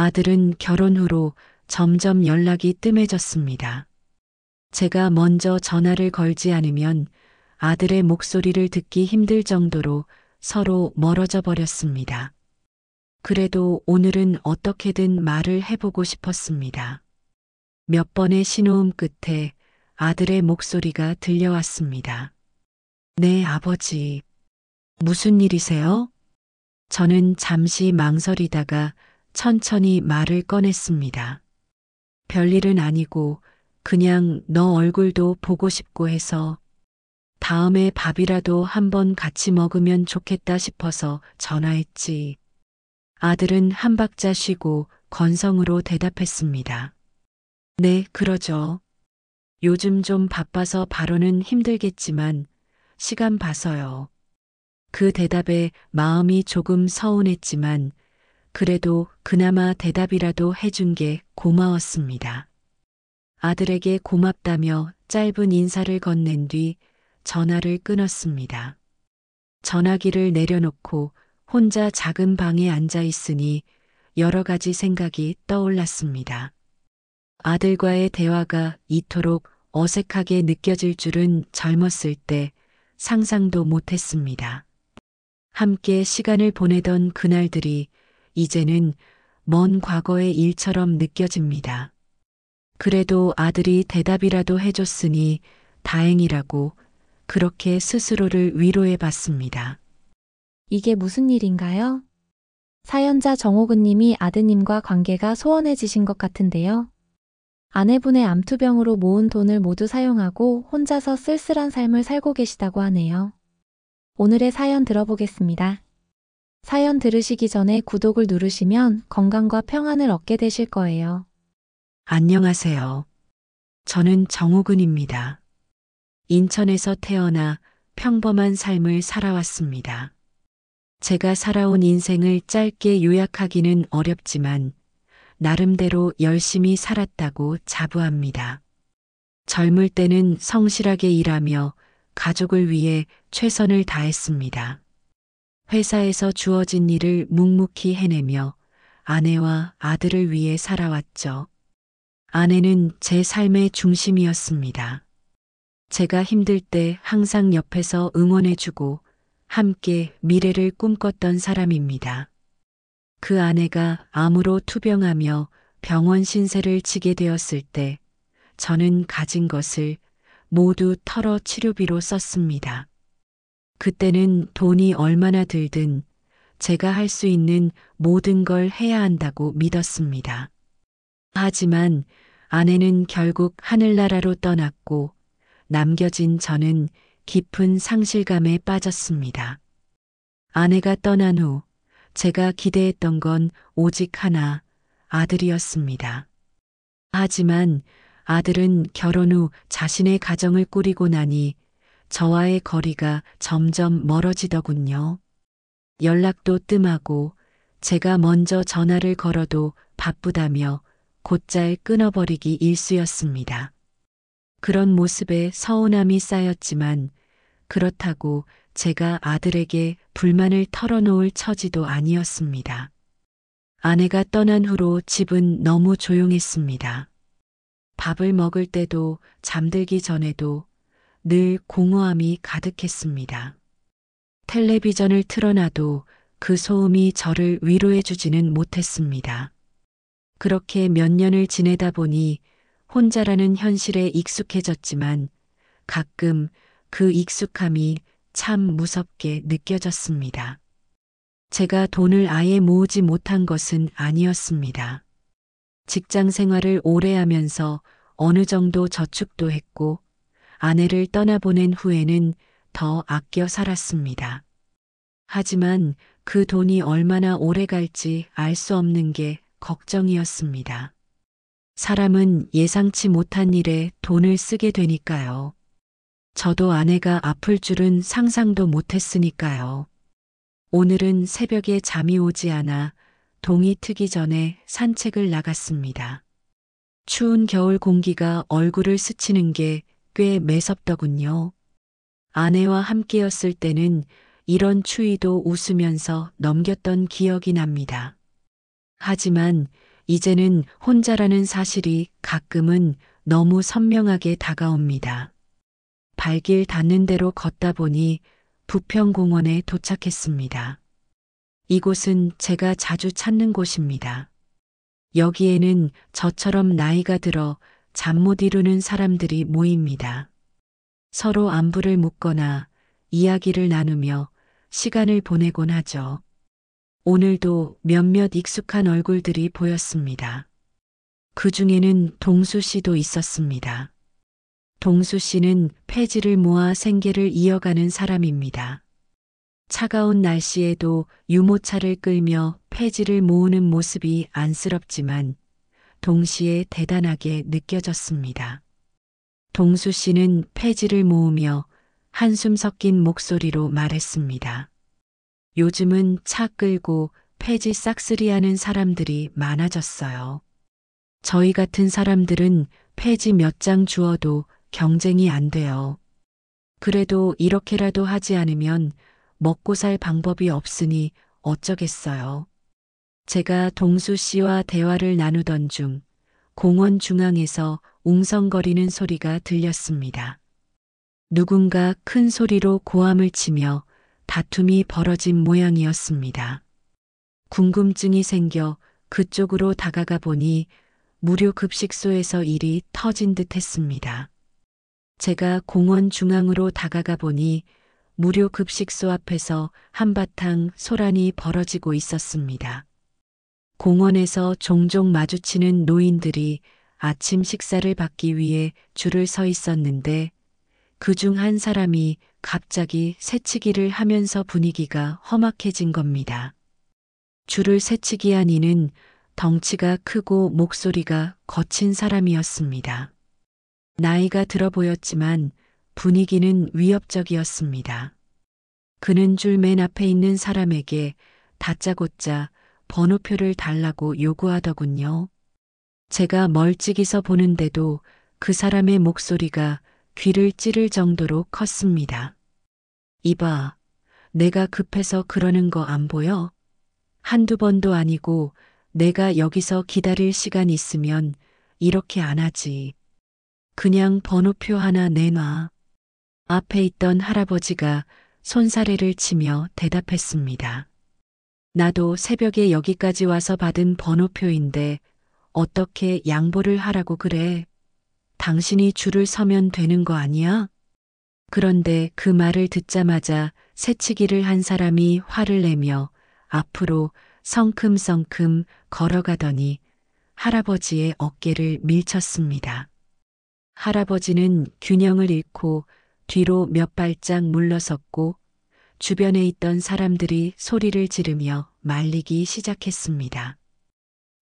아들은 결혼 후로 점점 연락이 뜸해졌습니다. 제가 먼저 전화를 걸지 않으면 아들의 목소리를 듣기 힘들 정도로 서로 멀어져 버렸습니다. 그래도 오늘은 어떻게든 말을 해보고 싶었습니다. 몇 번의 신호음 끝에 아들의 목소리가 들려왔습니다. 네, 아버지. 무슨 일이세요? 저는 잠시 망설이다가 천천히 말을 꺼냈습니다. 별일은 아니고 그냥 너 얼굴도 보고 싶고 해서 다음에 밥이라도 한번 같이 먹으면 좋겠다 싶어서 전화했지. 아들은 한 박자 쉬고 건성으로 대답했습니다. 네, 그러죠. 요즘 좀 바빠서 바로는 힘들겠지만 시간 봐서요. 그 대답에 마음이 조금 서운했지만 그래도 그나마 대답이라도 해준 게 고마웠습니다. 아들에게 고맙다며 짧은 인사를 건넨 뒤 전화를 끊었습니다. 전화기를 내려놓고 혼자 작은 방에 앉아 있으니 여러 가지 생각이 떠올랐습니다. 아들과의 대화가 이토록 어색하게 느껴질 줄은 젊었을 때 상상도 못했습니다. 함께 시간을 보내던 그날들이 이제는 먼 과거의 일처럼 느껴집니다. 그래도 아들이 대답이라도 해줬으니 다행이라고 그렇게 스스로를 위로해 봤습니다. 이게 무슨 일인가요? 사연자 정호근 님이 아드님과 관계가 소원해지신 것 같은데요. 아내분의 암투병으로 모은 돈을 모두 사용하고 혼자서 쓸쓸한 삶을 살고 계시다고 하네요. 오늘의 사연 들어보겠습니다. 사연 들으시기 전에 구독을 누르시면 건강과 평안을 얻게 되실 거예요. 안녕하세요. 저는 정호근입니다. 인천에서 태어나 평범한 삶을 살아왔습니다. 제가 살아온 인생을 짧게 요약하기는 어렵지만 나름대로 열심히 살았다고 자부합니다. 젊을 때는 성실하게 일하며 가족을 위해 최선을 다했습니다. 회사에서 주어진 일을 묵묵히 해내며 아내와 아들을 위해 살아왔죠. 아내는 제 삶의 중심이었습니다. 제가 힘들 때 항상 옆에서 응원해주고 함께 미래를 꿈꿨던 사람입니다. 그 아내가 암으로 투병하며 병원 신세를 지게 되었을 때 저는 가진 것을 모두 털어 치료비로 썼습니다. 그때는 돈이 얼마나 들든 제가 할 수 있는 모든 걸 해야 한다고 믿었습니다. 하지만 아내는 결국 하늘나라로 떠났고 남겨진 저는 깊은 상실감에 빠졌습니다. 아내가 떠난 후 제가 기대했던 건 오직 하나, 아들이었습니다. 하지만 아들은 결혼 후 자신의 가정을 꾸리고 나니 저와의 거리가 점점 멀어지더군요. 연락도 뜸하고 제가 먼저 전화를 걸어도 바쁘다며 곧잘 끊어버리기 일쑤였습니다. 그런 모습에 서운함이 쌓였지만 그렇다고 제가 아들에게 불만을 털어놓을 처지도 아니었습니다. 아내가 떠난 후로 집은 너무 조용했습니다. 밥을 먹을 때도 잠들기 전에도 늘 공허함이 가득했습니다. 텔레비전을 틀어놔도 그 소음이 저를 위로해주지는 못했습니다. 그렇게 몇 년을 지내다 보니 혼자라는 현실에 익숙해졌지만 가끔 그 익숙함이 참 무섭게 느껴졌습니다. 제가 돈을 아예 모으지 못한 것은 아니었습니다. 직장 생활을 오래 하면서 어느 정도 저축도 했고 아내를 떠나보낸 후에는 더 아껴 살았습니다. 하지만 그 돈이 얼마나 오래 갈지 알 수 없는 게 걱정이었습니다. 사람은 예상치 못한 일에 돈을 쓰게 되니까요. 저도 아내가 아플 줄은 상상도 못했으니까요. 오늘은 새벽에 잠이 오지 않아 동이 트기 전에 산책을 나갔습니다. 추운 겨울 공기가 얼굴을 스치는 게 꽤 매섭더군요. 아내와 함께였을 때는 이런 추위도 웃으면서 넘겼던 기억이 납니다. 하지만 이제는 혼자라는 사실이 가끔은 너무 선명하게 다가옵니다. 발길 닿는 대로 걷다 보니 부평공원에 도착했습니다. 이곳은 제가 자주 찾는 곳입니다. 여기에는 저처럼 나이가 들어 잠 못 이루는 사람들이 모입니다. 서로 안부를 묻거나 이야기를 나누며 시간을 보내곤 하죠. 오늘도 몇몇 익숙한 얼굴들이 보였습니다. 그 중에는 동수 씨도 있었습니다. 동수 씨는 폐지를 모아 생계를 이어가는 사람입니다. 차가운 날씨에도 유모차를 끌며 폐지를 모으는 모습이 안쓰럽지만 동시에 대단하게 느껴졌습니다. 동수 씨는 폐지를 모으며 한숨 섞인 목소리로 말했습니다. 요즘은 차 끌고 폐지 싹쓸이하는 사람들이 많아졌어요. 저희 같은 사람들은 폐지 몇 장 주어도 경쟁이 안 돼요. 그래도 이렇게라도 하지 않으면 먹고 살 방법이 없으니 어쩌겠어요. 제가 동수 씨와 대화를 나누던 중 공원 중앙에서 웅성거리는 소리가 들렸습니다. 누군가 큰 소리로 고함을 치며 다툼이 벌어진 모양이었습니다. 궁금증이 생겨 그쪽으로 다가가 보니 무료 급식소에서 일이 터진 듯 했습니다. 제가 공원 중앙으로 다가가 보니 무료 급식소 앞에서 한바탕 소란이 벌어지고 있었습니다. 공원에서 종종 마주치는 노인들이 아침 식사를 받기 위해 줄을 서 있었는데 그중 한 사람이 갑자기 새치기를 하면서 분위기가 험악해진 겁니다. 줄을 새치기 한 이는 덩치가 크고 목소리가 거친 사람이었습니다. 나이가 들어 보였지만 분위기는 위협적이었습니다. 그는 줄 맨 앞에 있는 사람에게 다짜고짜 번호표를 달라고 요구하더군요. 제가 멀찍이서 보는데도 그 사람의 목소리가 귀를 찌를 정도로 컸습니다. 이봐, 내가 급해서 그러는 거 안 보여? 한두 번도 아니고 내가 여기서 기다릴 시간 있으면 이렇게 안 하지. 그냥 번호표 하나 내놔. 앞에 있던 할아버지가 손사래를 치며 대답했습니다. 나도 새벽에 여기까지 와서 받은 번호표인데 어떻게 양보를 하라고 그래? 당신이 줄을 서면 되는 거 아니야? 그런데 그 말을 듣자마자 새치기를 한 사람이 화를 내며 앞으로 성큼성큼 걸어가더니 할아버지의 어깨를 밀쳤습니다. 할아버지는 균형을 잃고 뒤로 몇 발짝 물러섰고 주변에 있던 사람들이 소리를 지르며 말리기 시작했습니다.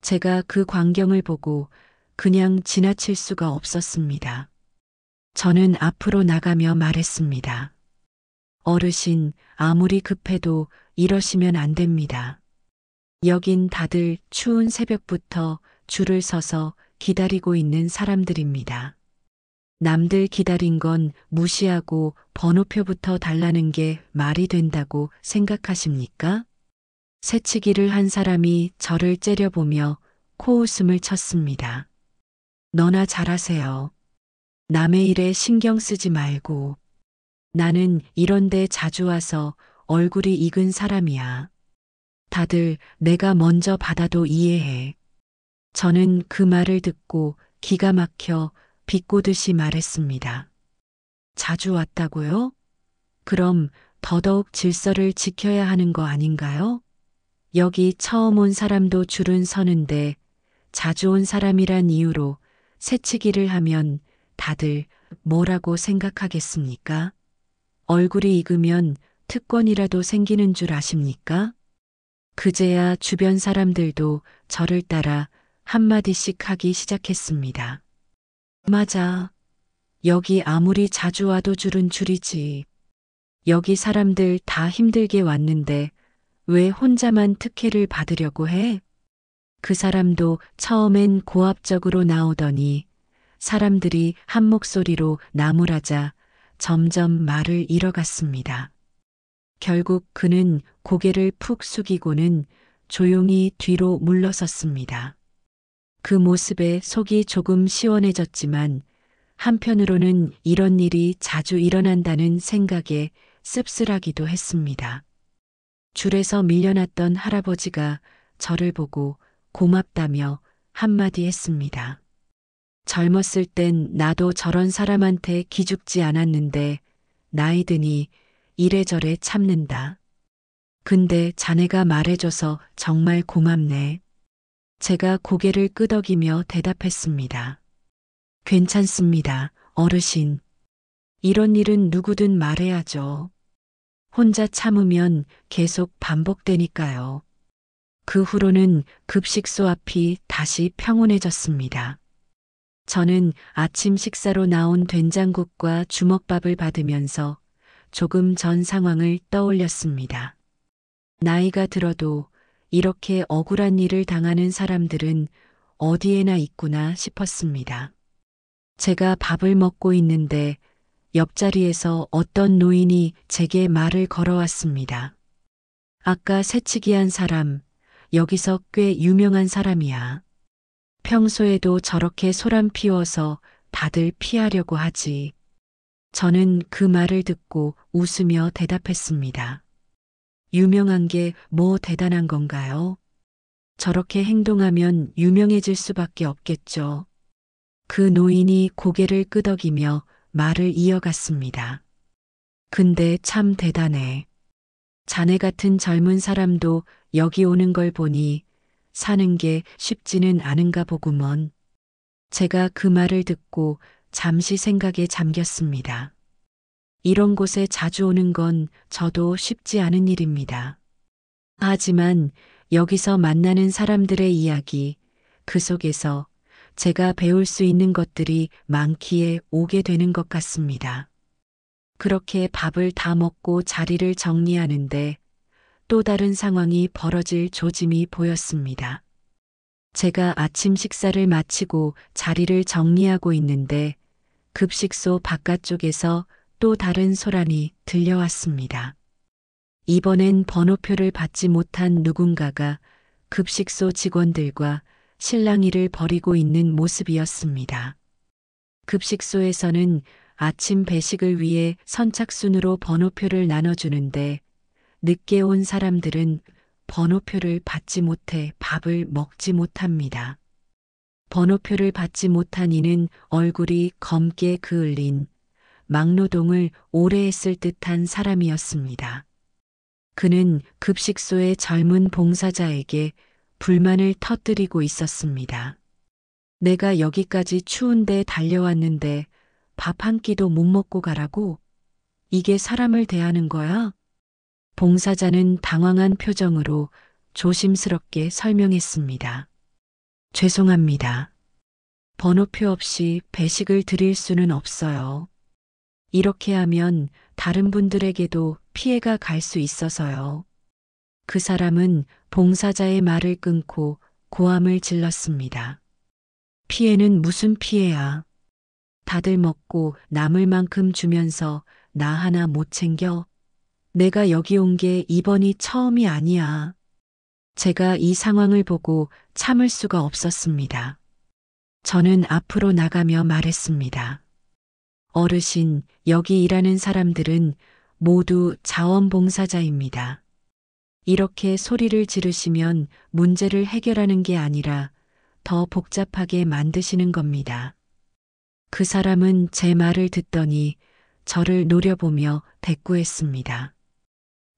제가 그 광경을 보고 그냥 지나칠 수가 없었습니다. 저는 앞으로 나가며 말했습니다. 어르신, 아무리 급해도 이러시면 안 됩니다. 여긴 다들 추운 새벽부터 줄을 서서 기다리고 있는 사람들입니다. 남들 기다린 건 무시하고 번호표부터 달라는 게 말이 된다고 생각하십니까? 새치기를 한 사람이 저를 째려보며 코웃음을 쳤습니다. 너나 잘하세요. 남의 일에 신경 쓰지 말고. 나는 이런 데 자주 와서 얼굴이 익은 사람이야. 다들 내가 먼저 받아도 이해해. 저는 그 말을 듣고 기가 막혀 비꼬듯이 말했습니다. 자주 왔다고요? 그럼 더더욱 질서를 지켜야 하는 거 아닌가요? 여기 처음 온 사람도 줄은 서는데 자주 온 사람이란 이유로 새치기를 하면 다들 뭐라고 생각하겠습니까? 얼굴이 익으면 특권이라도 생기는 줄 아십니까? 그제야 주변 사람들도 저를 따라 한마디씩 하기 시작했습니다. 맞아. 여기 아무리 자주 와도 줄은 줄이지. 여기 사람들 다 힘들게 왔는데 왜 혼자만 특혜를 받으려고 해? 그 사람도 처음엔 고압적으로 나오더니 사람들이 한 목소리로 나무라자 점점 말을 잃어갔습니다. 결국 그는 고개를 푹 숙이고는 조용히 뒤로 물러섰습니다. 그 모습에 속이 조금 시원해졌지만 한편으로는 이런 일이 자주 일어난다는 생각에 씁쓸하기도 했습니다. 줄에서 밀려났던 할아버지가 저를 보고 고맙다며 한마디 했습니다. 젊었을 땐 나도 저런 사람한테 기죽지 않았는데 나이 드니 이래저래 참는다. 근데 자네가 말해줘서 정말 고맙네. 제가 고개를 끄덕이며 대답했습니다. 괜찮습니다, 어르신. 이런 일은 누구든 말해야죠. 혼자 참으면 계속 반복되니까요. 그 후로는 급식소 앞이 다시 평온해졌습니다. 저는 아침 식사로 나온 된장국과 주먹밥을 받으면서 조금 전 상황을 떠올렸습니다. 나이가 들어도 이렇게 억울한 일을 당하는 사람들은 어디에나 있구나 싶었습니다. 제가 밥을 먹고 있는데 옆자리에서 어떤 노인이 제게 말을 걸어왔습니다. 아까 새치기한 사람, 여기서 꽤 유명한 사람이야. 평소에도 저렇게 소란 피워서 다들 피하려고 하지. 저는 그 말을 듣고 웃으며 대답했습니다. 유명한 게 뭐 대단한 건가요? 저렇게 행동하면 유명해질 수밖에 없겠죠. 그 노인이 고개를 끄덕이며 말을 이어갔습니다. 근데 참 대단해. 자네 같은 젊은 사람도 여기 오는 걸 보니 사는 게 쉽지는 않은가 보구먼. 제가 그 말을 듣고 잠시 생각에 잠겼습니다. 이런 곳에 자주 오는 건 저도 쉽지 않은 일입니다. 하지만 여기서 만나는 사람들의 이야기, 그 속에서 제가 배울 수 있는 것들이 많기에 오게 되는 것 같습니다. 그렇게 밥을 다 먹고 자리를 정리하는데 또 다른 상황이 벌어질 조짐이 보였습니다. 제가 아침 식사를 마치고 자리를 정리하고 있는데 급식소 바깥쪽에서 또 다른 소란이 들려왔습니다. 이번엔 번호표를 받지 못한 누군가가 급식소 직원들과 실랑이를 벌이고 있는 모습이었습니다. 급식소에서는 아침 배식을 위해 선착순으로 번호표를 나눠주는데 늦게 온 사람들은 번호표를 받지 못해 밥을 먹지 못합니다. 번호표를 받지 못한 이는 얼굴이 검게 그을린 막노동을 오래 했을 듯한 사람이었습니다. 그는 급식소의 젊은 봉사자에게 불만을 터뜨리고 있었습니다. 내가 여기까지 추운데 달려왔는데 밥 한 끼도 못 먹고 가라고? 이게 사람을 대하는 거야? 봉사자는 당황한 표정으로 조심스럽게 설명했습니다. 죄송합니다. 번호표 없이 배식을 드릴 수는 없어요. 이렇게 하면 다른 분들에게도 피해가 갈 수 있어서요. 그 사람은 봉사자의 말을 끊고 고함을 질렀습니다. 피해는 무슨 피해야? 다들 먹고 남을 만큼 주면서 나 하나 못 챙겨? 내가 여기 온 게 이번이 처음이 아니야. 제가 이 상황을 보고 참을 수가 없었습니다. 저는 앞으로 나가며 말했습니다. 어르신, 여기 일하는 사람들은 모두 자원봉사자입니다. 이렇게 소리를 지르시면 문제를 해결하는 게 아니라 더 복잡하게 만드시는 겁니다. 그 사람은 제 말을 듣더니 저를 노려보며 대꾸했습니다.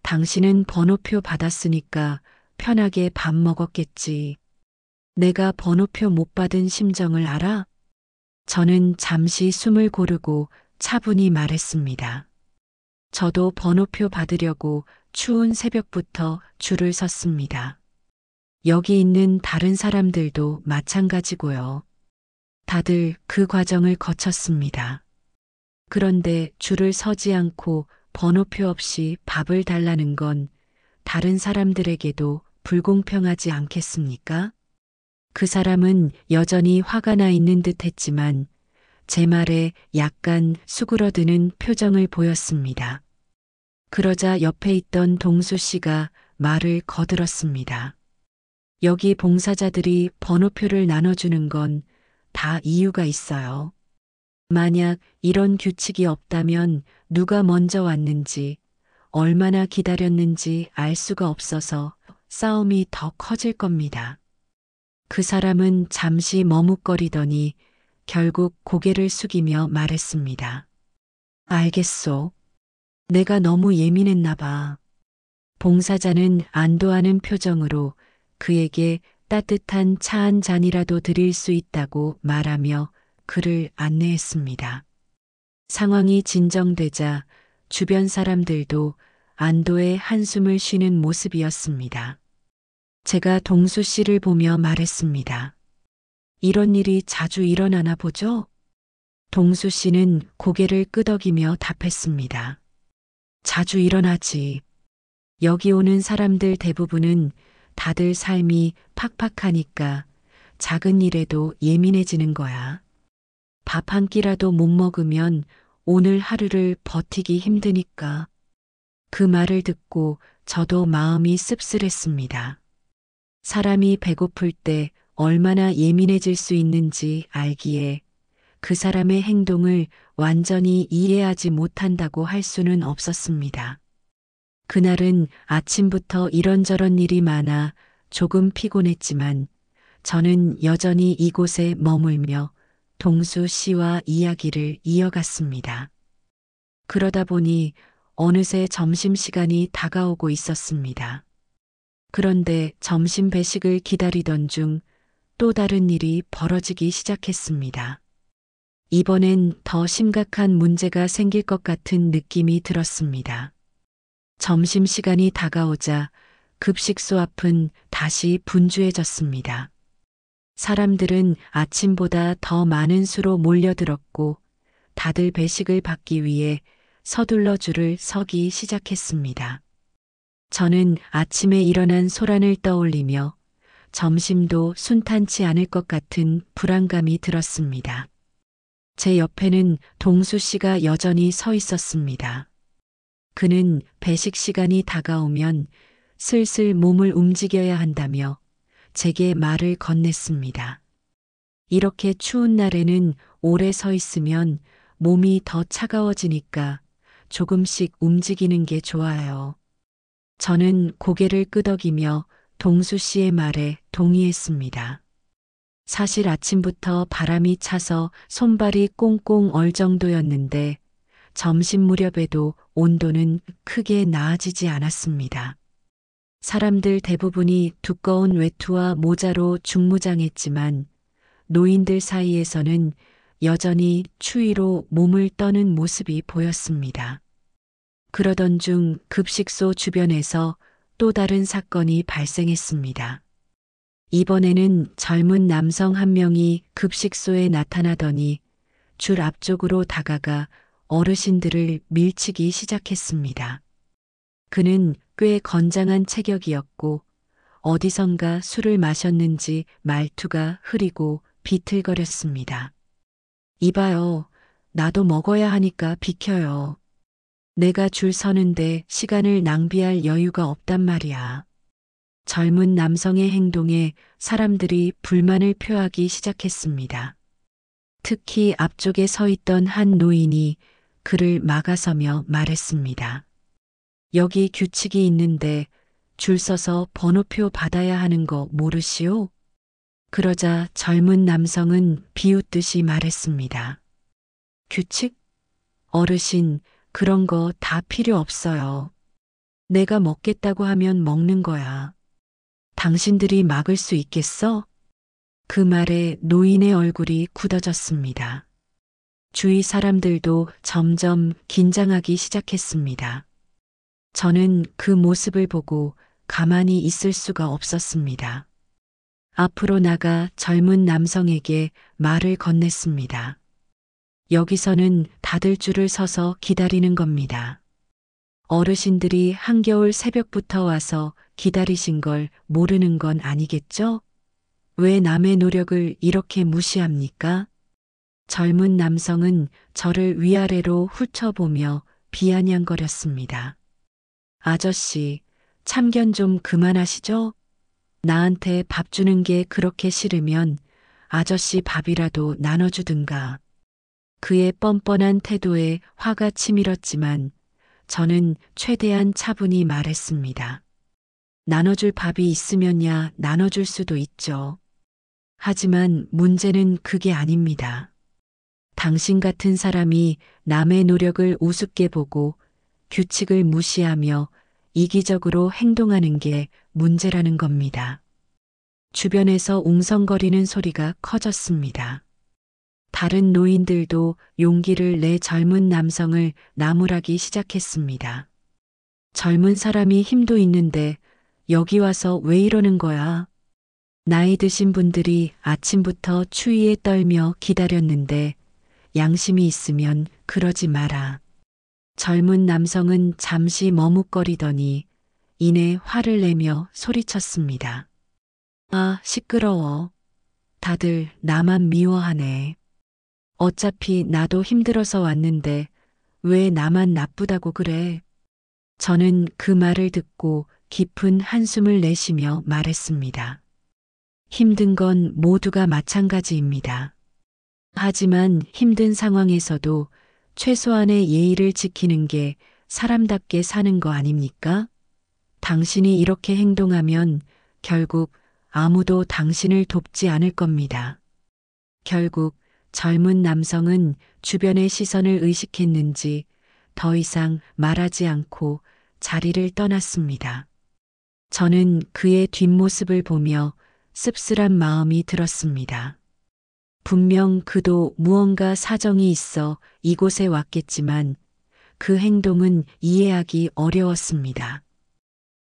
당신은 번호표 받았으니까 편하게 밥 먹었겠지. 내가 번호표 못 받은 심정을 알아? 저는 잠시 숨을 고르고 차분히 말했습니다. 저도 번호표 받으려고 추운 새벽부터 줄을 섰습니다. 여기 있는 다른 사람들도 마찬가지고요. 다들 그 과정을 거쳤습니다. 그런데 줄을 서지 않고 번호표 없이 밥을 달라는 건 다른 사람들에게도 불공평하지 않겠습니까? 그 사람은 여전히 화가 나 있는 듯 했지만 제 말에 약간 수그러드는 표정을 보였습니다. 그러자 옆에 있던 동수 씨가 말을 거들었습니다. 여기 봉사자들이 번호표를 나눠주는 건 다 이유가 있어요. 만약 이런 규칙이 없다면 누가 먼저 왔는지, 얼마나 기다렸는지 알 수가 없어서 싸움이 더 커질 겁니다. 그 사람은 잠시 머뭇거리더니 결국 고개를 숙이며 말했습니다. 알겠소. 내가 너무 예민했나 봐. 봉사자는 안도하는 표정으로 그에게 따뜻한 차 한 잔이라도 드릴 수 있다고 말하며 그를 안내했습니다. 상황이 진정되자 주변 사람들도 안도의 한숨을 쉬는 모습이었습니다. 제가 동수 씨를 보며 말했습니다. 이런 일이 자주 일어나나 보죠? 동수 씨는 고개를 끄덕이며 답했습니다. 자주 일어나지. 여기 오는 사람들 대부분은 다들 삶이 팍팍하니까 작은 일에도 예민해지는 거야. 밥 한 끼라도 못 먹으면 오늘 하루를 버티기 힘드니까. 그 말을 듣고 저도 마음이 씁쓸했습니다. 사람이 배고플 때 얼마나 예민해질 수 있는지 알기에 그 사람의 행동을 완전히 이해하지 못한다고 할 수는 없었습니다. 그날은 아침부터 이런저런 일이 많아 조금 피곤했지만 저는 여전히 이곳에 머물며 동수 씨와 이야기를 이어갔습니다. 그러다 보니 어느새 점심시간이 다가오고 있었습니다. 그런데 점심 배식을 기다리던 중 또 다른 일이 벌어지기 시작했습니다. 이번엔 더 심각한 문제가 생길 것 같은 느낌이 들었습니다. 점심시간이 다가오자 급식소 앞은 다시 분주해졌습니다. 사람들은 아침보다 더 많은 수로 몰려들었고 다들 배식을 받기 위해 서둘러 줄을 서기 시작했습니다. 저는 아침에 일어난 소란을 떠올리며 점심도 순탄치 않을 것 같은 불안감이 들었습니다. 제 옆에는 동수 씨가 여전히 서 있었습니다. 그는 배식 시간이 다가오면 슬슬 몸을 움직여야 한다며 제게 말을 건넸습니다. 이렇게 추운 날에는 오래 서 있으면 몸이 더 차가워지니까 조금씩 움직이는 게 좋아요. 저는 고개를 끄덕이며 동수 씨의 말에 동의했습니다. 사실 아침부터 바람이 차서 손발이 꽁꽁 얼 정도였는데 점심 무렵에도 온도는 크게 나아지지 않았습니다. 사람들 대부분이 두꺼운 외투와 모자로 중무장했지만 노인들 사이에서는 여전히 추위로 몸을 떠는 모습이 보였습니다. 그러던 중 급식소 주변에서 또 다른 사건이 발생했습니다. 이번에는 젊은 남성 한 명이 급식소에 나타나더니 줄 앞쪽으로 다가가 어르신들을 밀치기 시작했습니다. 그는 꽤 건장한 체격이었고 어디선가 술을 마셨는지 말투가 흐리고 비틀거렸습니다. 이봐요, 나도 먹어야 하니까 비켜요. 내가 줄 서는데 시간을 낭비할 여유가 없단 말이야. 젊은 남성의 행동에 사람들이 불만을 표하기 시작했습니다. 특히 앞쪽에 서 있던 한 노인이 그를 막아서며 말했습니다. 여기 규칙이 있는데 줄 서서 번호표 받아야 하는 거 모르시오? 그러자 젊은 남성은 비웃듯이 말했습니다. 규칙? 어르신, 그런 거 다 필요 없어요. 내가 먹겠다고 하면 먹는 거야. 당신들이 막을 수 있겠어? 그 말에 노인의 얼굴이 굳어졌습니다. 주위 사람들도 점점 긴장하기 시작했습니다. 저는 그 모습을 보고 가만히 있을 수가 없었습니다. 앞으로 나가 젊은 남성에게 말을 건넸습니다. 여기서는 다들 줄을 서서 기다리는 겁니다. 어르신들이 한겨울 새벽부터 와서 기다리신 걸 모르는 건 아니겠죠? 왜 남의 노력을 이렇게 무시합니까? 젊은 남성은 저를 위아래로 훑어보며 비아냥거렸습니다. 아저씨, 참견 좀 그만하시죠? 나한테 밥 주는 게 그렇게 싫으면 아저씨 밥이라도 나눠주든가. 그의 뻔뻔한 태도에 화가 치밀었지만 저는 최대한 차분히 말했습니다. 나눠줄 밥이 있으면야 나눠줄 수도 있죠. 하지만 문제는 그게 아닙니다. 당신 같은 사람이 남의 노력을 우습게 보고 규칙을 무시하며 이기적으로 행동하는 게 문제라는 겁니다. 주변에서 웅성거리는 소리가 커졌습니다. 다른 노인들도 용기를 내 젊은 남성을 나무라기 시작했습니다. 젊은 사람이 힘도 있는데 여기 와서 왜 이러는 거야? 나이 드신 분들이 아침부터 추위에 떨며 기다렸는데 양심이 있으면 그러지 마라. 젊은 남성은 잠시 머뭇거리더니 이내 화를 내며 소리쳤습니다. 아, 시끄러워. 다들 나만 미워하네. 어차피 나도 힘들어서 왔는데 왜 나만 나쁘다고 그래? 저는 그 말을 듣고 깊은 한숨을 내쉬며 말했습니다. 힘든 건 모두가 마찬가지입니다. 하지만 힘든 상황에서도 최소한의 예의를 지키는 게 사람답게 사는 거 아닙니까? 당신이 이렇게 행동하면 결국 아무도 당신을 돕지 않을 겁니다. 결국 젊은 남성은 주변의 시선을 의식했는지 더 이상 말하지 않고 자리를 떠났습니다. 저는 그의 뒷모습을 보며 씁쓸한 마음이 들었습니다. 분명 그도 무언가 사정이 있어 이곳에 왔겠지만 그 행동은 이해하기 어려웠습니다.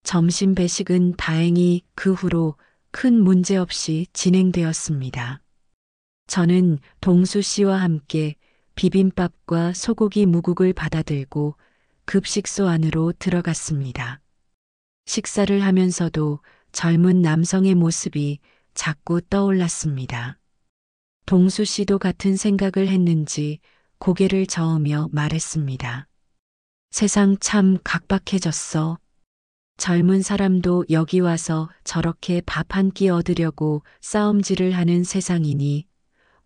점심 배식은 다행히 그 후로 큰 문제 없이 진행되었습니다. 저는 동수 씨와 함께 비빔밥과 소고기 무국을 받아들고 급식소 안으로 들어갔습니다. 식사를 하면서도 젊은 남성의 모습이 자꾸 떠올랐습니다. 동수 씨도 같은 생각을 했는지 고개를 저으며 말했습니다. 세상 참 각박해졌어. 젊은 사람도 여기 와서 저렇게 밥 한 끼 얻으려고 싸움질을 하는 세상이니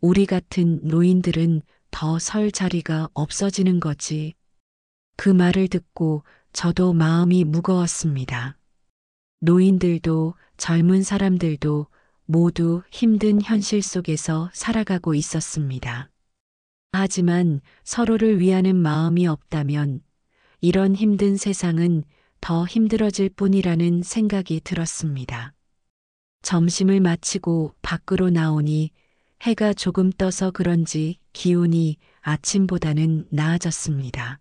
우리 같은 노인들은 더 설 자리가 없어지는 거지. 그 말을 듣고 저도 마음이 무거웠습니다. 노인들도 젊은 사람들도 모두 힘든 현실 속에서 살아가고 있었습니다. 하지만 서로를 위하는 마음이 없다면 이런 힘든 세상은 더 힘들어질 뿐이라는 생각이 들었습니다. 점심을 마치고 밖으로 나오니 해가 조금 떠서 그런지 기운이 아침보다는 나아졌습니다.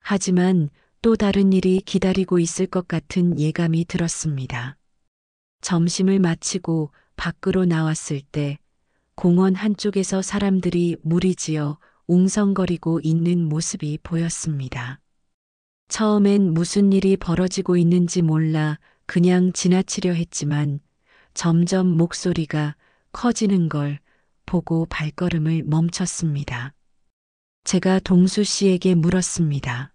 하지만 또 다른 일이 기다리고 있을 것 같은 예감이 들었습니다. 점심을 마치고 밖으로 나왔을 때 공원 한쪽에서 사람들이 무리지어 웅성거리고 있는 모습이 보였습니다. 처음엔 무슨 일이 벌어지고 있는지 몰라 그냥 지나치려 했지만 점점 목소리가 커지는 걸 보고 발걸음을 멈췄습니다. 제가 동수 씨에게 물었습니다.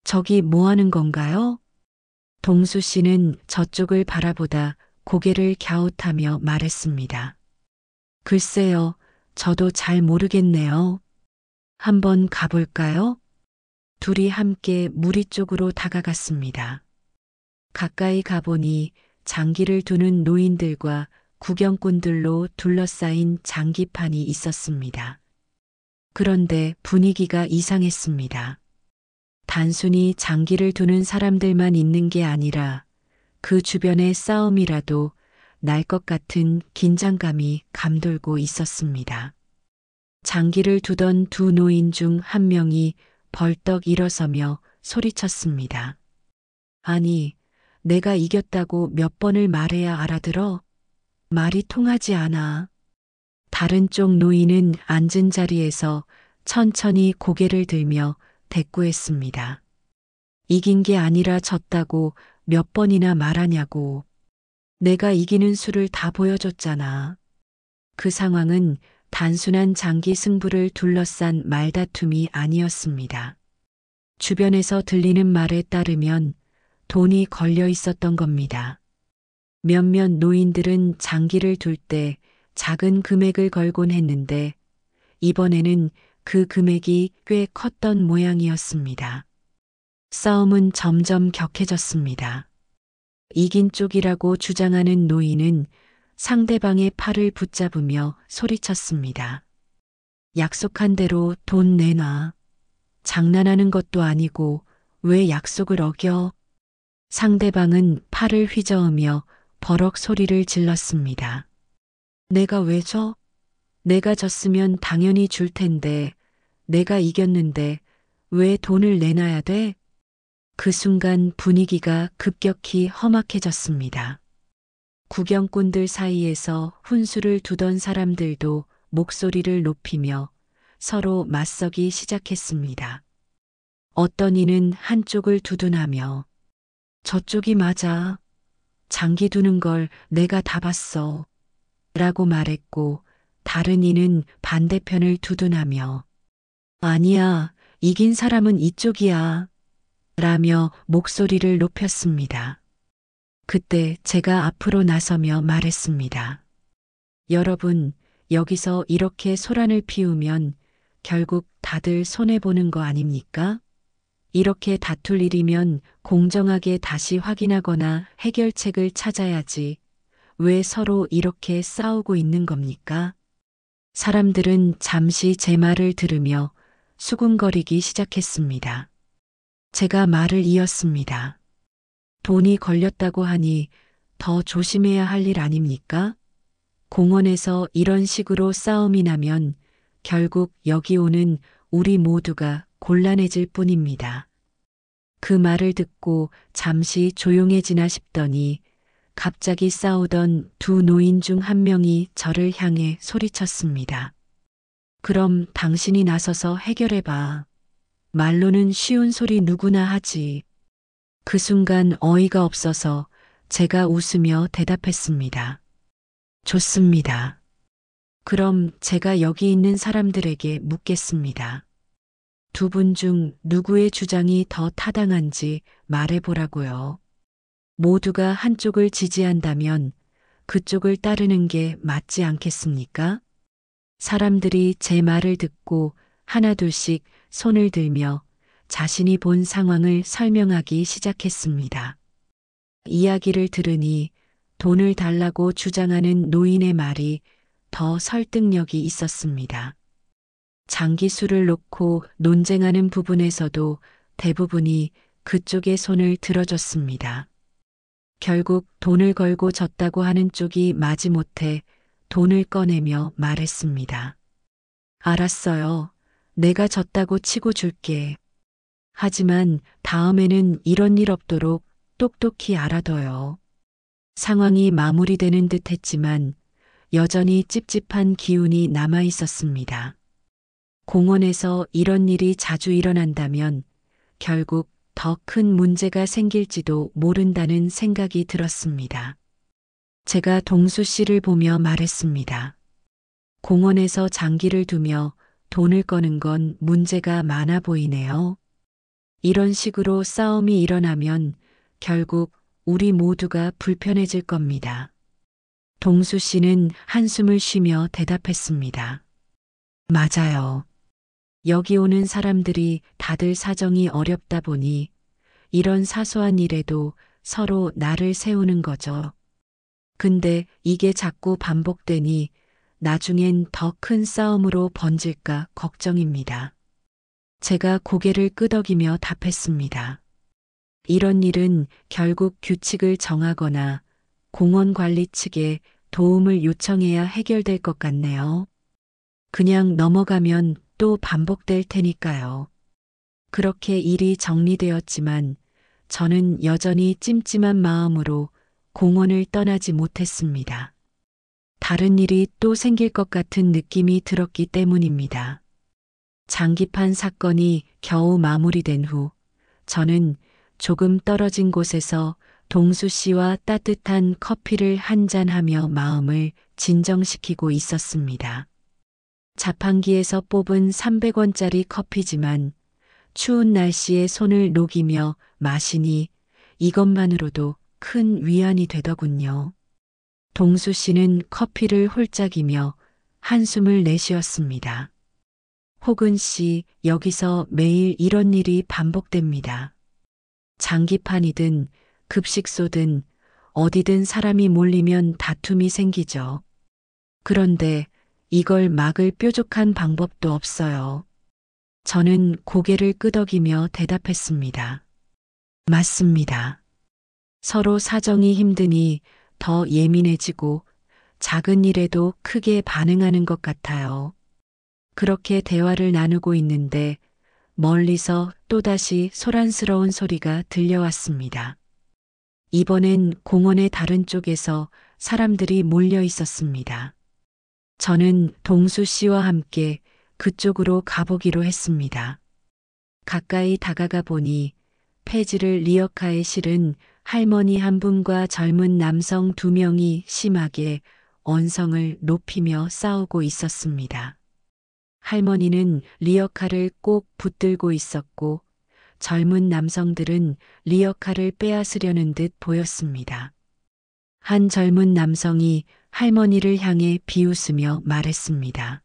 저기 뭐 하는 건가요? 동수 씨는 저쪽을 바라보다 고개를 갸웃하며 말했습니다. 글쎄요, 저도 잘 모르겠네요. 한번 가볼까요? 둘이 함께 무리 쪽으로 다가갔습니다. 가까이 가보니 장기를 두는 노인들과 구경꾼들로 둘러싸인 장기판이 있었습니다. 그런데 분위기가 이상했습니다. 단순히 장기를 두는 사람들만 있는 게 아니라 그 주변의 싸움이라도 날 것 같은 긴장감이 감돌고 있었습니다. 장기를 두던 두 노인 중 한 명이 벌떡 일어서며 소리쳤습니다. 아니, 내가 이겼다고 몇 번을 말해야 알아들어? 말이 통하지 않아. 다른 쪽 노인은 앉은 자리에서 천천히 고개를 들며 대꾸했습니다. 이긴 게 아니라 졌다고 몇 번이나 말하냐고. 내가 이기는 수를 다 보여줬잖아. 그 상황은 단순한 장기 승부를 둘러싼 말다툼이 아니었습니다. 주변에서 들리는 말에 따르면 돈이 걸려 있었던 겁니다. 몇몇 노인들은 장기를 둘 때 작은 금액을 걸곤 했는데 이번에는 그 금액이 꽤 컸던 모양이었습니다. 싸움은 점점 격해졌습니다. 이긴 쪽이라고 주장하는 노인은 상대방의 팔을 붙잡으며 소리쳤습니다. 약속한 대로 돈 내놔. 장난하는 것도 아니고 왜 약속을 어겨? 상대방은 팔을 휘저으며 버럭 소리를 질렀습니다. 내가 왜 져? 내가 졌으면 당연히 줄 텐데 내가 이겼는데 왜 돈을 내놔야 돼? 그 순간 분위기가 급격히 험악해졌습니다. 구경꾼들 사이에서 훈수를 두던 사람들도 목소리를 높이며 서로 맞서기 시작했습니다. 어떤 이는 한쪽을 두둔하며 저쪽이 맞아. 장기 두는 걸 내가 다 봤어. 라고 말했고 다른 이는 반대편을 두둔하며 아니야, 이긴 사람은 이쪽이야. 라며 목소리를 높였습니다. 그때 제가 앞으로 나서며 말했습니다. 여러분, 여기서 이렇게 소란을 피우면 결국 다들 손해보는 거 아닙니까? 이렇게 다툴 일이면 공정하게 다시 확인하거나 해결책을 찾아야지. 왜 서로 이렇게 싸우고 있는 겁니까? 사람들은 잠시 제 말을 들으며 수군거리기 시작했습니다. 제가 말을 이었습니다. 돈이 걸렸다고 하니 더 조심해야 할 일 아닙니까? 공원에서 이런 식으로 싸움이 나면 결국 여기 오는 우리 모두가 곤란해질 뿐입니다. 그 말을 듣고 잠시 조용해지나 싶더니 갑자기 싸우던 두 노인 중 한 명이 저를 향해 소리쳤습니다. 그럼 당신이 나서서 해결해봐. 말로는 쉬운 소리 누구나 하지. 그 순간 어이가 없어서 제가 웃으며 대답했습니다. 좋습니다. 그럼 제가 여기 있는 사람들에게 묻겠습니다. 두 분 중 누구의 주장이 더 타당한지 말해보라고요. 모두가 한쪽을 지지한다면 그쪽을 따르는 게 맞지 않겠습니까? 사람들이 제 말을 듣고 하나둘씩 손을 들며 자신이 본 상황을 설명하기 시작했습니다. 이야기를 들으니 돈을 달라고 주장하는 노인의 말이 더 설득력이 있었습니다. 장기수를 놓고 논쟁하는 부분에서도 대부분이 그쪽의 손을 들어줬습니다. 결국 돈을 걸고 졌다고 하는 쪽이 마지못해 돈을 꺼내며 말했습니다. 알았어요. 내가 졌다고 치고 줄게. 하지만 다음에는 이런 일 없도록 똑똑히 알아둬요. 상황이 마무리되는 듯 했지만 여전히 찝찝한 기운이 남아 있었습니다. 공원에서 이런 일이 자주 일어난다면 결국 더 큰 문제가 생길지도 모른다는 생각이 들었습니다. 제가 동수 씨를 보며 말했습니다. 공원에서 장기를 두며 돈을 꺼는 건 문제가 많아 보이네요. 이런 식으로 싸움이 일어나면 결국 우리 모두가 불편해질 겁니다. 동수 씨는 한숨을 쉬며 대답했습니다. 맞아요. 여기 오는 사람들이 다들 사정이 어렵다 보니 이런 사소한 일에도 서로 나를 세우는 거죠. 근데 이게 자꾸 반복되니 나중엔 더 큰 싸움으로 번질까 걱정입니다. 제가 고개를 끄덕이며 답했습니다. 이런 일은 결국 규칙을 정하거나 공원 관리 측에 도움을 요청해야 해결될 것 같네요. 그냥 넘어가면 또 반복될 테니까요. 그렇게 일이 정리되었지만 저는 여전히 찜찜한 마음으로 공원을 떠나지 못했습니다. 다른 일이 또 생길 것 같은 느낌이 들었기 때문입니다. 장기판 사건이 겨우 마무리된 후 저는 조금 떨어진 곳에서 동수 씨와 따뜻한 커피를 한잔하며 마음을 진정시키고 있었습니다. 자판기에서 뽑은 300원짜리 커피지만 추운 날씨에 손을 녹이며 마시니 이것만으로도 큰 위안이 되더군요. 동수 씨는 커피를 홀짝이며 한숨을 내쉬었습니다. 호근 씨, 여기서 매일 이런 일이 반복됩니다. 장기판이든 급식소든 어디든 사람이 몰리면 다툼이 생기죠. 그런데 이걸 막을 뾰족한 방법도 없어요. 저는 고개를 끄덕이며 대답했습니다. 맞습니다. 서로 사정이 힘드니 더 예민해지고 작은 일에도 크게 반응하는 것 같아요. 그렇게 대화를 나누고 있는데 멀리서 또다시 소란스러운 소리가 들려왔습니다. 이번엔 공원의 다른 쪽에서 사람들이 몰려 있었습니다. 저는 동수 씨와 함께 그쪽으로 가보기로 했습니다. 가까이 다가가 보니 폐지를 리어카에 실은 할머니 한 분과 젊은 남성 두 명이 심하게 언성을 높이며 싸우고 있었습니다. 할머니는 리어카를 꼭 붙들고 있었고 젊은 남성들은 리어카를 빼앗으려는 듯 보였습니다. 한 젊은 남성이 할머니를 향해 비웃으며 말했습니다.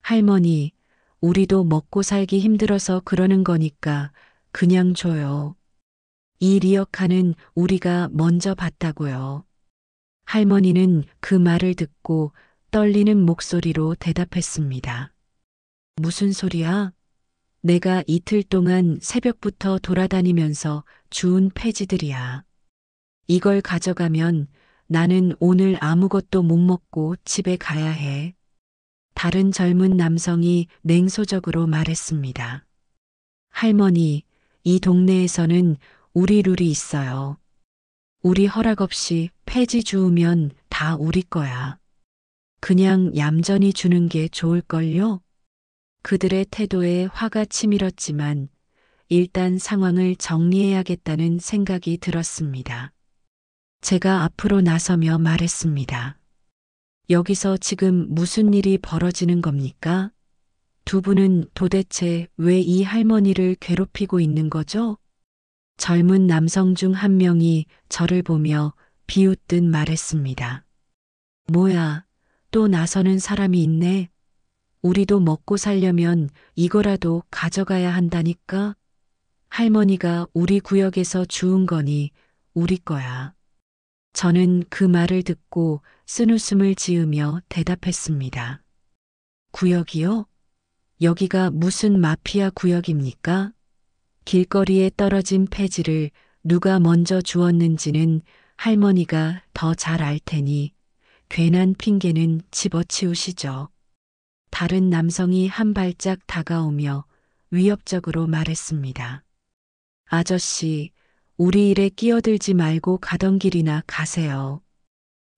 할머니, 우리도 먹고 살기 힘들어서 그러는 거니까 그냥 줘요. 이 리어카는 우리가 먼저 봤다고요. 할머니는 그 말을 듣고 떨리는 목소리로 대답했습니다. 무슨 소리야? 내가 이틀 동안 새벽부터 돌아다니면서 주운 폐지들이야. 이걸 가져가면 나는 오늘 아무것도 못 먹고 집에 가야 해. 다른 젊은 남성이 냉소적으로 말했습니다. 할머니, 이 동네에서는 우리 룰이 있어요. 우리 허락 없이 폐지 주우면 다 우리 거야. 그냥 얌전히 주는 게 좋을걸요? 그들의 태도에 화가 치밀었지만 일단 상황을 정리해야겠다는 생각이 들었습니다. 제가 앞으로 나서며 말했습니다. 여기서 지금 무슨 일이 벌어지는 겁니까? 두 분은 도대체 왜 이 할머니를 괴롭히고 있는 거죠? 젊은 남성 중 한 명이 저를 보며 비웃듯 말했습니다. 뭐야, 또 나서는 사람이 있네. 우리도 먹고 살려면 이거라도 가져가야 한다니까? 할머니가 우리 구역에서 주운 거니 우리 거야. 저는 그 말을 듣고 쓴웃음을 지으며 대답했습니다. 구역이요? 여기가 무슨 마피아 구역입니까? 길거리에 떨어진 폐지를 누가 먼저 주었는지는 할머니가 더 잘 알 테니 괜한 핑계는 집어치우시죠. 다른 남성이 한 발짝 다가오며 위협적으로 말했습니다. 아저씨, 우리 일에 끼어들지 말고 가던 길이나 가세요.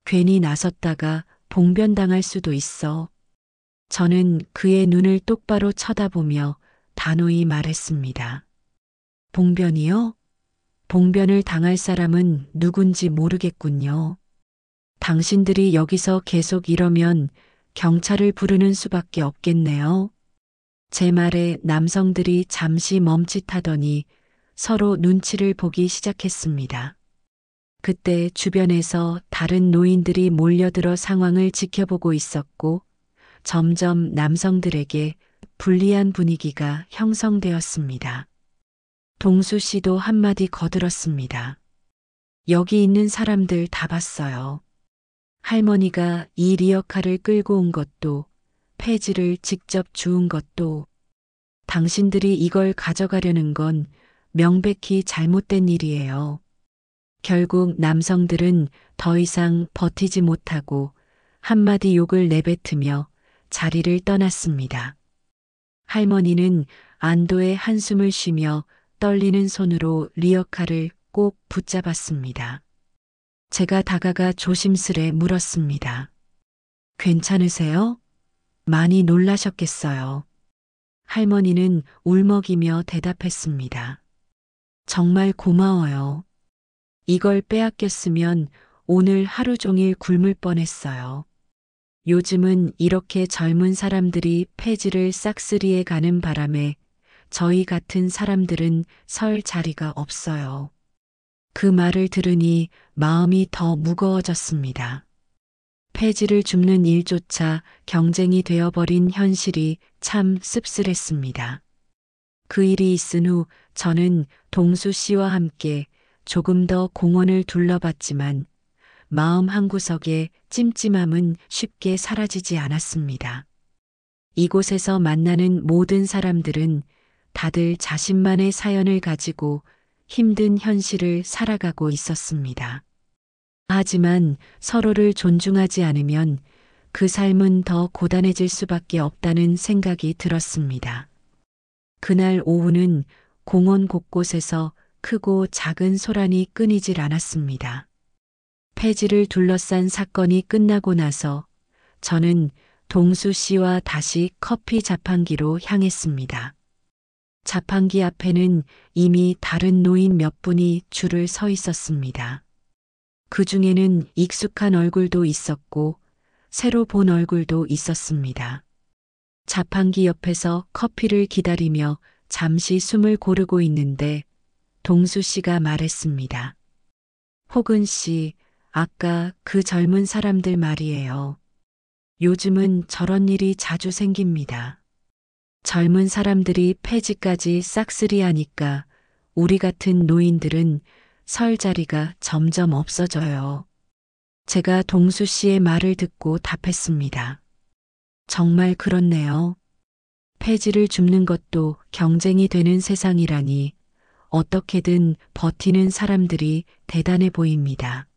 괜히 나섰다가 봉변당할 수도 있어. 저는 그의 눈을 똑바로 쳐다보며 단호히 말했습니다. 봉변이요? 봉변을 당할 사람은 누군지 모르겠군요. 당신들이 여기서 계속 이러면 경찰을 부르는 수밖에 없겠네요. 제 말에 남성들이 잠시 멈칫하더니 서로 눈치를 보기 시작했습니다. 그때 주변에서 다른 노인들이 몰려들어 상황을 지켜보고 있었고 점점 남성들에게 불리한 분위기가 형성되었습니다. 동수 씨도 한마디 거들었습니다. 여기 있는 사람들 다 봤어요. 할머니가 이 리어카를 끌고 온 것도 폐지를 직접 주운 것도 당신들이 이걸 가져가려는 건 명백히 잘못된 일이에요. 결국 남성들은 더 이상 버티지 못하고 한마디 욕을 내뱉으며 자리를 떠났습니다. 할머니는 안도의 한숨을 쉬며 떨리는 손으로 리어카를 꼭 붙잡았습니다. 제가 다가가 조심스레 물었습니다. 괜찮으세요? 많이 놀라셨겠어요. 할머니는 울먹이며 대답했습니다. 정말 고마워요. 이걸 빼앗겼으면 오늘 하루 종일 굶을 뻔했어요. 요즘은 이렇게 젊은 사람들이 폐지를 싹쓸이해 가는 바람에 저희 같은 사람들은 설 자리가 없어요. 그 말을 들으니 마음이 더 무거워졌습니다. 폐지를 줍는 일조차 경쟁이 되어버린 현실이 참 씁쓸했습니다. 그 일이 있은 후 저는 동수 씨와 함께 조금 더 공원을 둘러봤지만 마음 한구석에 찜찜함은 쉽게 사라지지 않았습니다. 이곳에서 만나는 모든 사람들은 다들 자신만의 사연을 가지고 힘든 현실을 살아가고 있었습니다. 하지만 서로를 존중하지 않으면 그 삶은 더 고단해질 수밖에 없다는 생각이 들었습니다. 그날 오후는 공원 곳곳에서 크고 작은 소란이 끊이질 않았습니다. 폐지를 둘러싼 사건이 끝나고 나서 저는 동수 씨와 다시 커피 자판기로 향했습니다. 자판기 앞에는 이미 다른 노인 몇 분이 줄을 서 있었습니다. 그 중에는 익숙한 얼굴도 있었고 새로 본 얼굴도 있었습니다. 자판기 옆에서 커피를 기다리며 잠시 숨을 고르고 있는데 동수 씨가 말했습니다. 호근 씨, 아까 그 젊은 사람들 말이에요. 요즘은 저런 일이 자주 생깁니다. 젊은 사람들이 폐지까지 싹쓸이하니까 우리 같은 노인들은 설 자리가 점점 없어져요. 제가 동수 씨의 말을 듣고 답했습니다. 정말 그렇네요. 폐지를 줍는 것도 경쟁이 되는 세상이라니 어떻게든 버티는 사람들이 대단해 보입니다.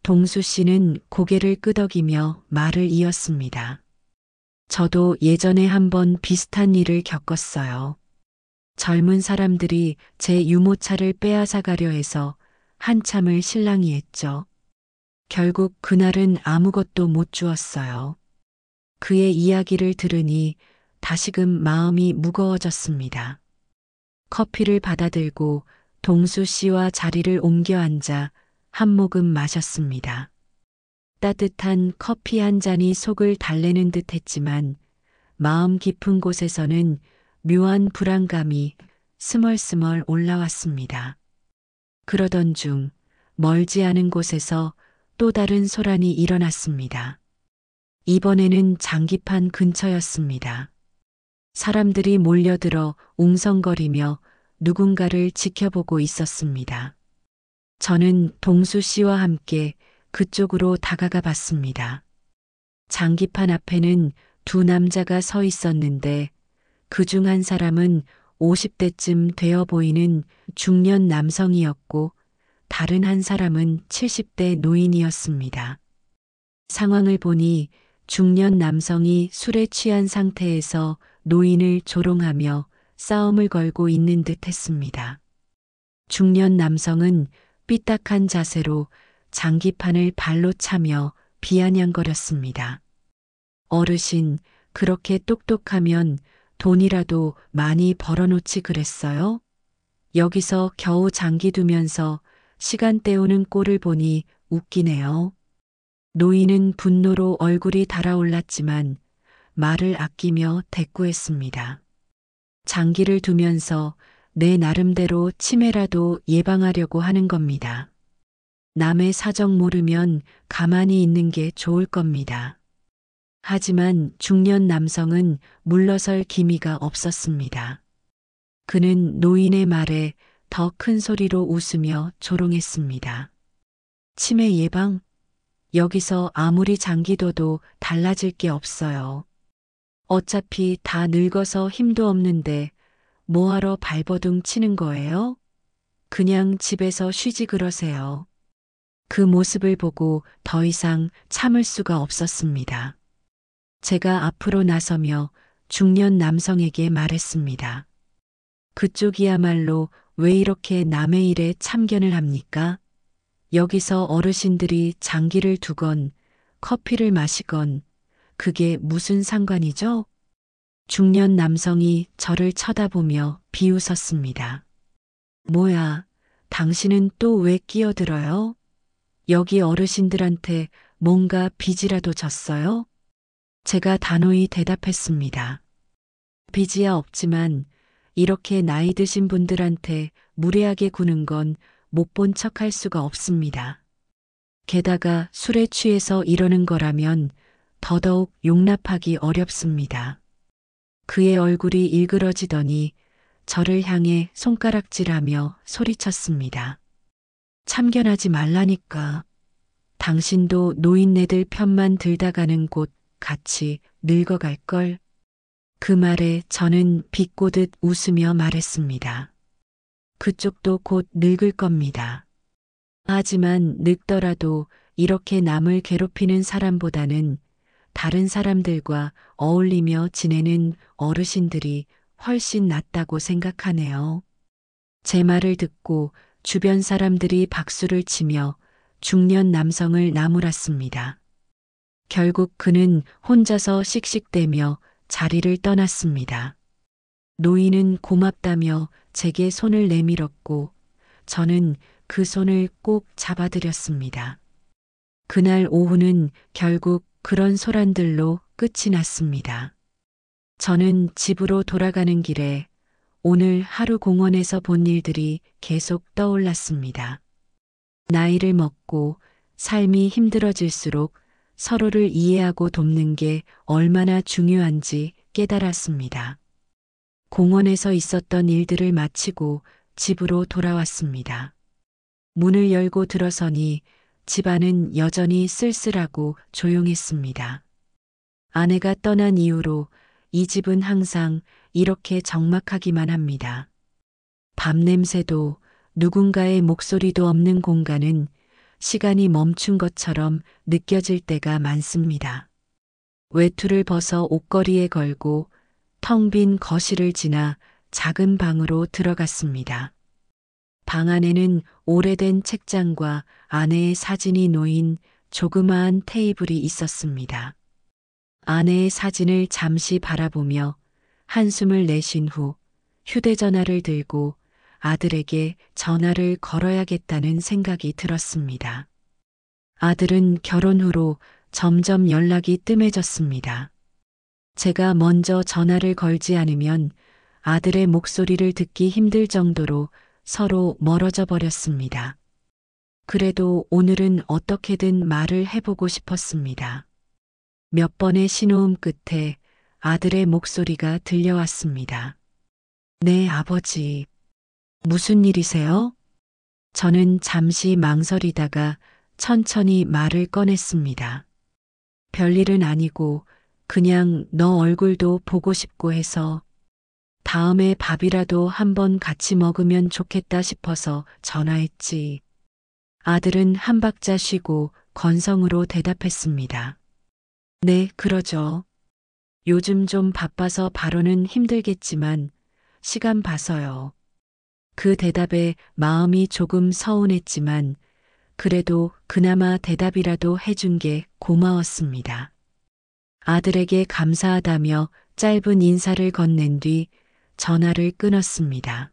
동수 씨는 고개를 끄덕이며 말을 이었습니다. 저도 예전에 한번 비슷한 일을 겪었어요. 젊은 사람들이 제 유모차를 빼앗아 가려 해서 한참을 실랑이 했죠. 결국 그날은 아무것도 못 주었어요. 그의 이야기를 들으니 다시금 마음이 무거워졌습니다. 커피를 받아들고 동수 씨와 자리를 옮겨 앉아 한 모금 마셨습니다. 따뜻한 커피 한 잔이 속을 달래는 듯 했지만 마음 깊은 곳에서는 묘한 불안감이 스멀스멀 올라왔습니다. 그러던 중 멀지 않은 곳에서 또 다른 소란이 일어났습니다. 이번에는 장기판 근처였습니다. 사람들이 몰려들어 웅성거리며 누군가를 지켜보고 있었습니다. 저는 동수 씨와 함께 그쪽으로 다가가 봤습니다. 장기판 앞에는 두 남자가 서 있었는데 그중 한 사람은 50대쯤 되어 보이는 중년 남성이었고 다른 한 사람은 70대 노인이었습니다. 상황을 보니 중년 남성이 술에 취한 상태에서 노인을 조롱하며 싸움을 걸고 있는 듯 했습니다. 중년 남성은 삐딱한 자세로 장기판을 발로 차며 비아냥거렸습니다. 어르신, 그렇게 똑똑하면 돈이라도 많이 벌어놓지 그랬어요? 여기서 겨우 장기 두면서 시간 때우는 꼴을 보니 웃기네요. 노인은 분노로 얼굴이 달아올랐지만 말을 아끼며 대꾸했습니다. 장기를 두면서 내 나름대로 치매라도 예방하려고 하는 겁니다. 남의 사정 모르면 가만히 있는 게 좋을 겁니다. 하지만 중년 남성은 물러설 기미가 없었습니다. 그는 노인의 말에 더 큰 소리로 웃으며 조롱했습니다. 치매 예방? 여기서 아무리 장기둬도 달라질 게 없어요. 어차피 다 늙어서 힘도 없는데 뭐하러 발버둥 치는 거예요? 그냥 집에서 쉬지 그러세요. 그 모습을 보고 더 이상 참을 수가 없었습니다. 제가 앞으로 나서며 중년 남성에게 말했습니다. 그쪽이야말로 왜 이렇게 남의 일에 참견을 합니까? 여기서 어르신들이 장기를 두건 커피를 마시건 그게 무슨 상관이죠? 중년 남성이 저를 쳐다보며 비웃었습니다. 뭐야, 당신은 또 왜 끼어들어요? 여기 어르신들한테 뭔가 빚이라도 졌어요? 제가 단호히 대답했습니다. 빚이야 없지만 이렇게 나이 드신 분들한테 무례하게 구는 건 못 본 척할 수가 없습니다. 게다가 술에 취해서 이러는 거라면 더더욱 용납하기 어렵습니다. 그의 얼굴이 일그러지더니 저를 향해 손가락질하며 소리쳤습니다. 참견하지 말라니까. 당신도 노인네들 편만 들다가는 곳 같이 늙어갈걸. 그 말에 저는 비꼬듯 웃으며 말했습니다. 그쪽도 곧 늙을 겁니다. 하지만 늙더라도 이렇게 남을 괴롭히는 사람보다는 다른 사람들과 어울리며 지내는 어르신들이 훨씬 낫다고 생각하네요. 제 말을 듣고 주변 사람들이 박수를 치며 중년 남성을 나무랐습니다. 결국 그는 혼자서 씩씩대며 자리를 떠났습니다. 노인은 고맙다며 제게 손을 내밀었고 저는 그 손을 꼭 잡아드렸습니다. 그날 오후는 결국 그런 소란들로 끝이 났습니다. 저는 집으로 돌아가는 길에 오늘 하루 공원에서 본 일들이 계속 떠올랐습니다. 나이를 먹고 삶이 힘들어질수록 서로를 이해하고 돕는 게 얼마나 중요한지 깨달았습니다. 공원에서 있었던 일들을 마치고 집으로 돌아왔습니다. 문을 열고 들어서니 집안은 여전히 쓸쓸하고 조용했습니다. 아내가 떠난 이후로 이 집은 항상 이렇게 적막하기만 합니다. 밤 냄새도 누군가의 목소리도 없는 공간은 시간이 멈춘 것처럼 느껴질 때가 많습니다. 외투를 벗어 옷걸이에 걸고 텅 빈 거실을 지나 작은 방으로 들어갔습니다. 방 안에는 오래된 책장과 아내의 사진이 놓인 조그마한 테이블이 있었습니다. 아내의 사진을 잠시 바라보며 한숨을 내쉰 후 휴대전화를 들고 아들에게 전화를 걸어야겠다는 생각이 들었습니다. 아들은 결혼 후로 점점 연락이 뜸해졌습니다. 제가 먼저 전화를 걸지 않으면 아들의 목소리를 듣기 힘들 정도로 서로 멀어져 버렸습니다. 그래도 오늘은 어떻게든 말을 해보고 싶었습니다. 몇 번의 신호음 끝에 아들의 목소리가 들려왔습니다. 네, 아버지. 무슨 일이세요? 저는 잠시 망설이다가 천천히 말을 꺼냈습니다. 별일은 아니고 그냥 너 얼굴도 보고 싶고 해서 다음에 밥이라도 한번 같이 먹으면 좋겠다 싶어서 전화했지. 아들은 한 박자 쉬고 건성으로 대답했습니다. 네, 그러죠. 요즘 좀 바빠서 바로는 힘들겠지만 시간 봐서요. 그 대답에 마음이 조금 서운했지만 그래도 그나마 대답이라도 해준 게 고마웠습니다. 아들에게 감사하다며 짧은 인사를 건넨 뒤 전화를 끊었습니다.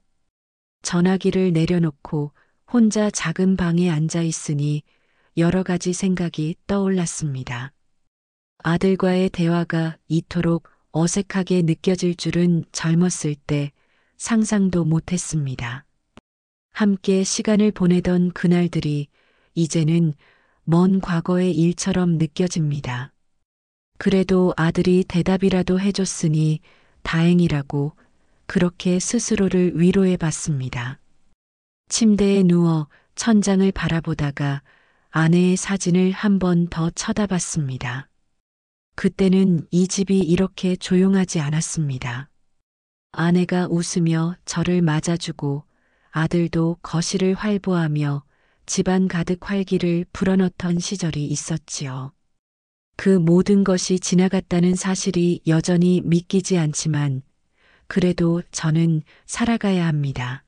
전화기를 내려놓고 혼자 작은 방에 앉아 있으니 여러 가지 생각이 떠올랐습니다. 아들과의 대화가 이토록 어색하게 느껴질 줄은 젊었을 때 상상도 못했습니다. 함께 시간을 보내던 그날들이 이제는 먼 과거의 일처럼 느껴집니다. 그래도 아들이 대답이라도 해줬으니 다행이라고 그렇게 스스로를 위로해 봤습니다. 침대에 누워 천장을 바라보다가 아내의 사진을 한 번 더 쳐다봤습니다. 그때는 이 집이 이렇게 조용하지 않았습니다. 아내가 웃으며 저를 맞아주고 아들도 거실을 활보하며 집안 가득 활기를 불어넣던 시절이 있었지요. 그 모든 것이 지나갔다는 사실이 여전히 믿기지 않지만 그래도 저는 살아가야 합니다.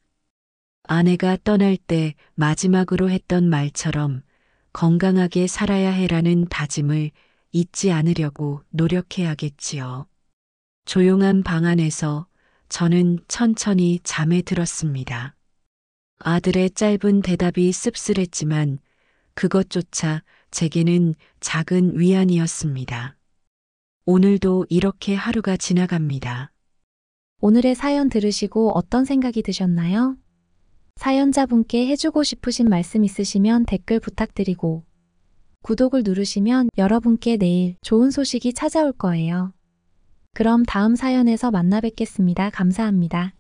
아내가 떠날 때 마지막으로 했던 말처럼 건강하게 살아야 해라는 다짐을 잊지 않으려고 노력해야겠지요. 조용한 방 안에서 저는 천천히 잠에 들었습니다. 아들의 짧은 대답이 씁쓸했지만 그것조차 제게는 작은 위안이었습니다. 오늘도 이렇게 하루가 지나갑니다. 오늘의 사연 들으시고 어떤 생각이 드셨나요? 사연자분께 해주고 싶으신 말씀 있으시면 댓글 부탁드리고 구독을 누르시면 여러분께 내일 좋은 소식이 찾아올 거예요. 그럼 다음 사연에서 만나 뵙겠습니다. 감사합니다.